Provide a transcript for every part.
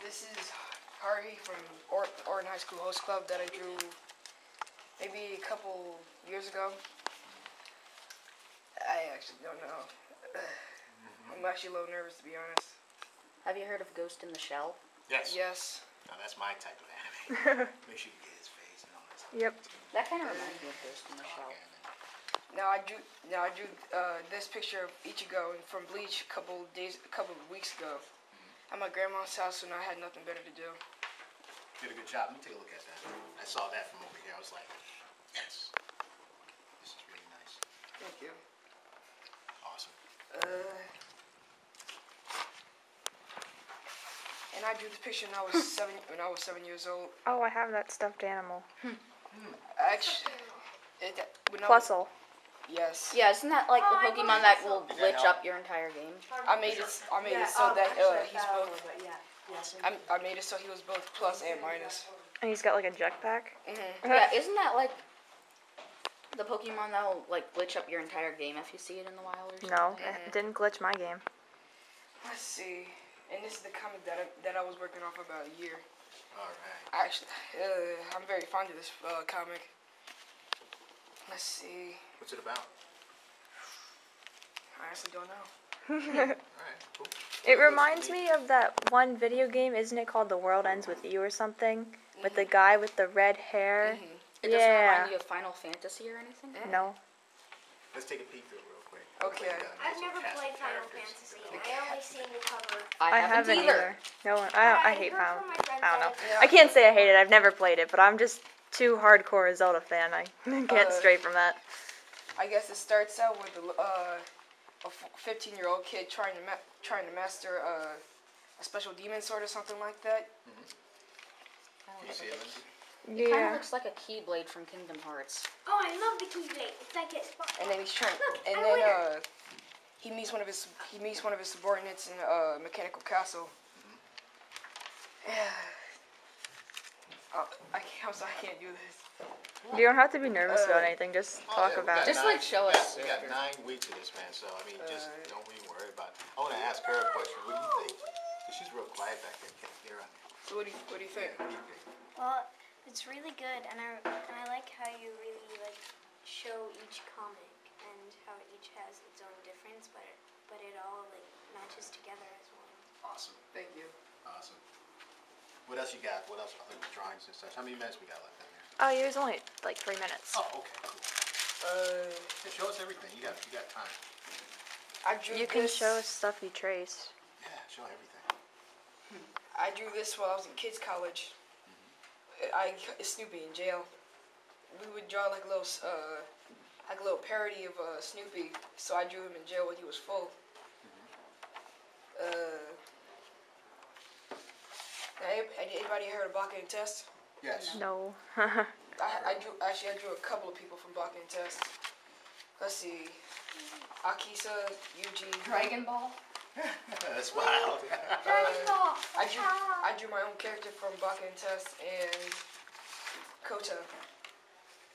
This is Harvey from Orton High School Host Club that I drew maybe a couple years ago. I actually don't know. I'm actually a little nervous, to be honest. Have you heard of Ghost in the Shell? Yes. Yes. No, that's my type of anime. Make sure you get his face and all that stuff. Yep. That kind of reminds me of Ghost in the Shell. Now I drew this picture of Ichigo from Bleach a couple of weeks ago at my grandma's house when I had nothing better to do. You did a good job. Let me take a look at that. I saw that from over here. I was like, yes. This is really nice. Thank you. Awesome. And I drew the picture when I was 7 years old. Oh, I have that stuffed animal. Actually, Plusle. Yes. Yeah, isn't that like the Pokemon that will glitch up your entire game? I made it so that he's both. I made it so he was both plus and minus. And he's got like a jetpack. Yeah, isn't that like the Pokemon that will like glitch up your entire game if you see it in the wild or something? No, it didn't glitch my game. Let's see. And this is the comic that I was working on for about a year. All right. Actually, I'm very fond of this comic. Let's see. What's it about? I honestly don't know. All right, cool. It reminds me of that one video game, isn't it called The World Ends With You or something? With the guy with the red hair. It doesn't remind you of Final Fantasy or anything? No. Let's take a peek through it real quick. Okay. I've never played Final Fantasy. I only seen the cover. I haven't either. No one. I hate Final. From my friends I don't know. Yeah. I can't say I hate it. I've never played it, but I'm just too hardcore a Zelda fan. I can't stray from that. I guess it starts out with a 15-year-old kid trying to master a special demon sword or something like that. Can you see it, Lindsay? It kind of Yeah. looks like a Keyblade from Kingdom Hearts. Oh, I love the Keyblade. It's like it's. And then he's trying, Look, and I then win. he meets one of his subordinates in a mechanical castle. I'm sorry, I can't do this. You don't have to be nervous about anything. Just talk yeah, about we it. Just like show us. We got 9 weeks of this, man. So I mean, just don't even worry about it. I want to ask her a question. What do you think? 'Cause she's real quiet back there. Can't hear her. So what do you think? What do you think? Well, it's really good, and I like how you really like show each comic and how each has its own difference, but it all like matches together as one. Awesome. Thank you. Awesome. What else you got? What else? Other drawings and such. How many minutes we got left in there? Oh, it was only like 3 minutes. Oh, okay. Cool. Hey, show us everything. You got time. I drew You can this. show us stuff you traced. Yeah, show everything. I drew this while I was in kids' college. Snoopy in jail. We would draw like a little parody of Snoopy. So I drew him in jail when he was full. Anybody heard of Baka and Test? Yes. No. I drew a couple of people from Baka and Test. Let's see. Akisa, Yuji. Dragon Ball? That's wild. Dragon Ball. I drew my own character from Baka and Test and Kota.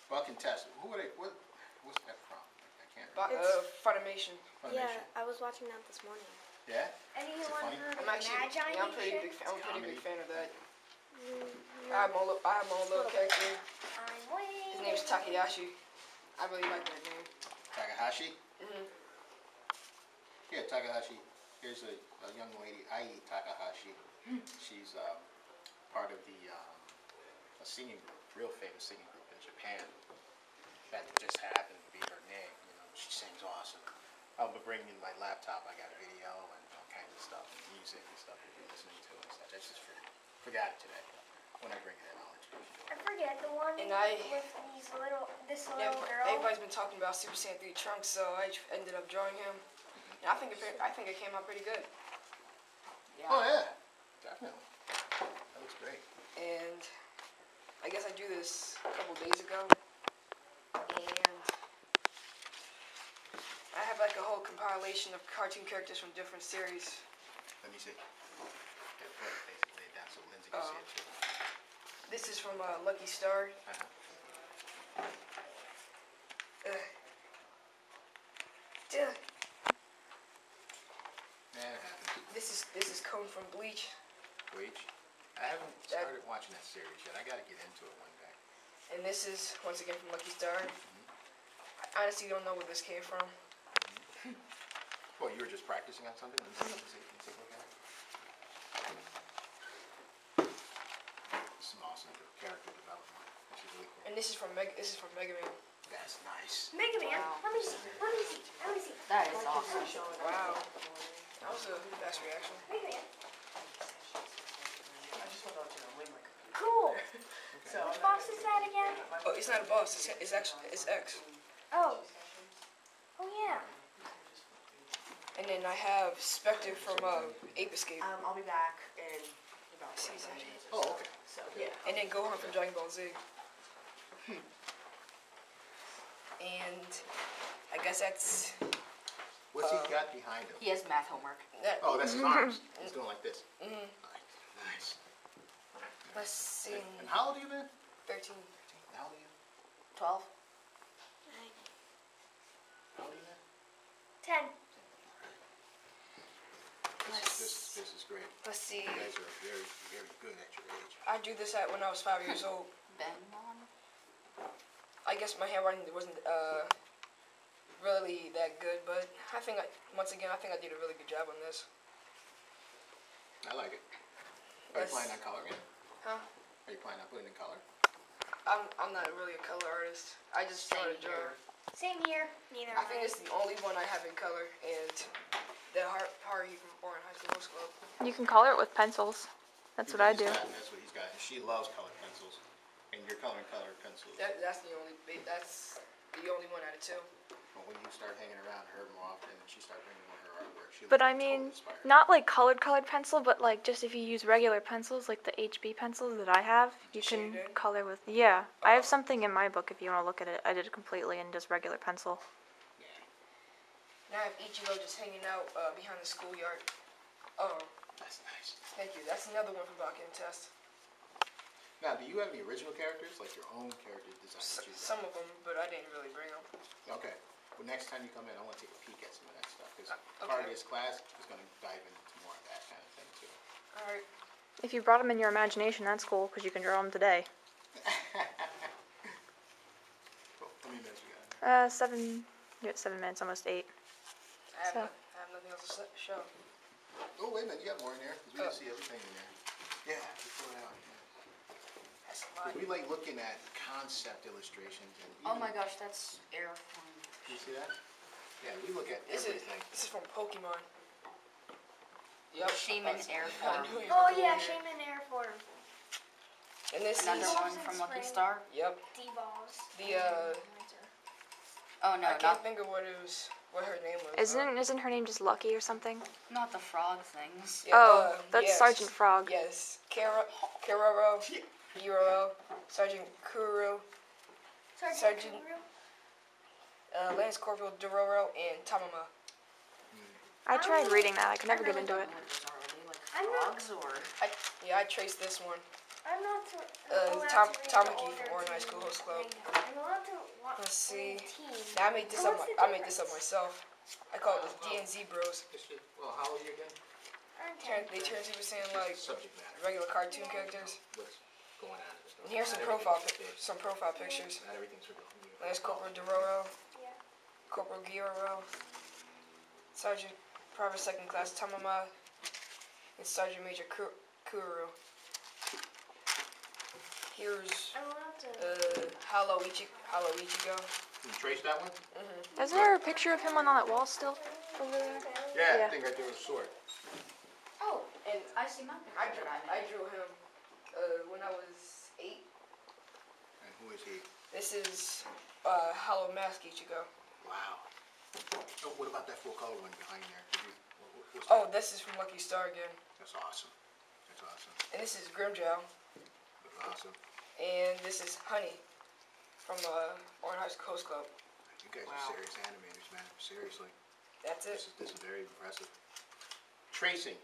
Buck and Test. What's that from? I can't. Funimation. Yeah, I was watching that this morning. Yeah. Anyone funny? heard I'm of actually, Magi yeah, I'm a pretty Nation? big fan of that. I have my own little character. His name's Takayashi. I really like that name. Takahashi. Mhm. Yeah, Takahashi. Here's a young lady, Ai Takahashi. She's part of a singing group, real famous singing group in Japan. That just happened to be her name. You know, she sings awesome. I'll be bringing in my laptop. I got video and all kinds of stuff, and music and stuff to be listening to and stuff. I just forgot it today. When I bring it in, I'll introduce you. I forget the one And with this little girl. Everybody's been talking about Super Saiyan 3 Trunks, so I ended up drawing him. And I think it came out pretty good. Yeah. Oh yeah, definitely. That looks great. And I guess I drew this a couple days ago. And I have like a whole compilation of cartoon characters from different series. Let me see. Yeah, basically lay it down so Lindsay can see it too. This is from Lucky Star. Man, it happens. This is Cone from Bleach. Bleach. I haven't started watching that series yet. I gotta get into it one day. And this is, once again, from Lucky Star. I honestly don't know where this came from. Well, you were just practicing on something? Let's take a look at it. This is awesome, the character development. This is really cool. And this is from Mega Man. That's nice. Mega Man. Wow. Let me see. Let me see. Let me see. That is awesome. Wow. That was a fast reaction. Mega Man. I just want to know, Cool. So, Which box is that again? Oh, it's not a boss. It's actually X. Oh. Oh yeah. And then I have Spectre from Ape Escape. I'll be back in about Season. 20 minutes. Oh, okay. So, yeah. And then Gohan from Dragon Ball Z. And I guess that's What's he got behind him? He has math homework. that. Oh, that's his arms. He's doing like this. Mhm. Nice. Let's see. And how old are you, man? 13. How old are you? 12. How old are you, man? 10. This is great. Let's see. You guys are very, very good at your age. I drew this when I was 5 years old. Ben on. I guess my handwriting wasn't really that good, but I think once again I think I did a really good job on this. I like it. Are you Let's- planning on coloring it? Huh? Are you planning on putting in color? I'm not really a color artist. I just try to Same draw. here. Same here. Neither I am think it's the only one I have in color, and the Haruhi from Oran High School Host Club. You can color it with pencils. That's what I do. That's what he's got. And she loves colored pencils. And you're coloring colored pencils. That's the only one out of two. But when you start hanging around her more often and she starts bringing more her artwork, she'll But be I mean, totally inspired. not like colored pencil, but like just if you use regular pencils, like the HB pencils that I have, you Just can shaded? color with. Yeah, I have something in my book if you want to look at it. I did it completely in just regular pencil. Yeah. Now I have Ichigo just hanging out behind the schoolyard. Oh, That's nice. thank you. That's another one from Bakken Test. Now, do you have any original characters, like your own character design that you Some of them, but I didn't really bring them. Okay. Well, next time you come in, I want to take a peek at some of that stuff. Because okay. part of this class is going to dive into more of that kind of thing, too. All right. If you brought them in your imagination, that's cool because you can draw them today. Cool. How many minutes you got? 7. You're at 7 minutes, almost 8. I have, So- I have nothing else to show. Oh, wait a minute. You got more in there. Because we didn't see everything in there. Yeah, you throw it out. Yeah. That's a 'Cause lot. we like looking at concept illustrations. And Oh even- my gosh, that's air form. You see that? Yeah, we look at This everything. is from Pokemon. Yep. Shaman Air I Form. knew you Oh were yeah, going there. Shaman Air Form. And this Another is one from Lucky Star. yep. D-balls. The Oh no, I can't not think of what her name was. Isn't her name just Lucky or something? not the frog things. Yeah, Oh, that's yes. Sergeant Frog. Yes, Kiroro, Hiro, Sergeant Kuro, Sergeant- Lance Corporal Dororo, and Tamama. I tried reading that. I could never I get really into don't it. know what those are. Are they like I'm not- frogs or? I traced this one. I'm not allowed Tom- to read Tamaki the older from Orange High teen School Host Club. manga. I'm allowed to Let's see. read teen. Now I made this But up. what's the I made this up difference? myself. I call it the DNZ Bros. Well, how old are you again? I'm 10. They turn to saying like Subject matter. regular cartoon characters. What's going on in the story. And here's some Not profile everything's big. some profile pictures. Not everything's for Lance Corporal Dororo, Yeah. Corporal Gyoro, Sergeant Private Second Class Tamama, and Sergeant Major Kuro. Here's I'm allowed to. Halo Ichigo. You trace that one? Isn't there a picture of him on that wall still over there? Yeah, Yeah. I think right there with a sword. Oh, And I see my I picture drew, that I I made. drew him when I was 8. And who is he? This is Hollow Mask Ichigo. Wow. Oh, what about that full color one behind there? What's Oh, that? this is from Lucky Star again. That's awesome. That's awesome. And this is Grimjow. That's awesome. And this is Honey from Orange High School Host Club. You guys Wow. are serious animators, man. Seriously. That's it. This is very impressive. Tracing.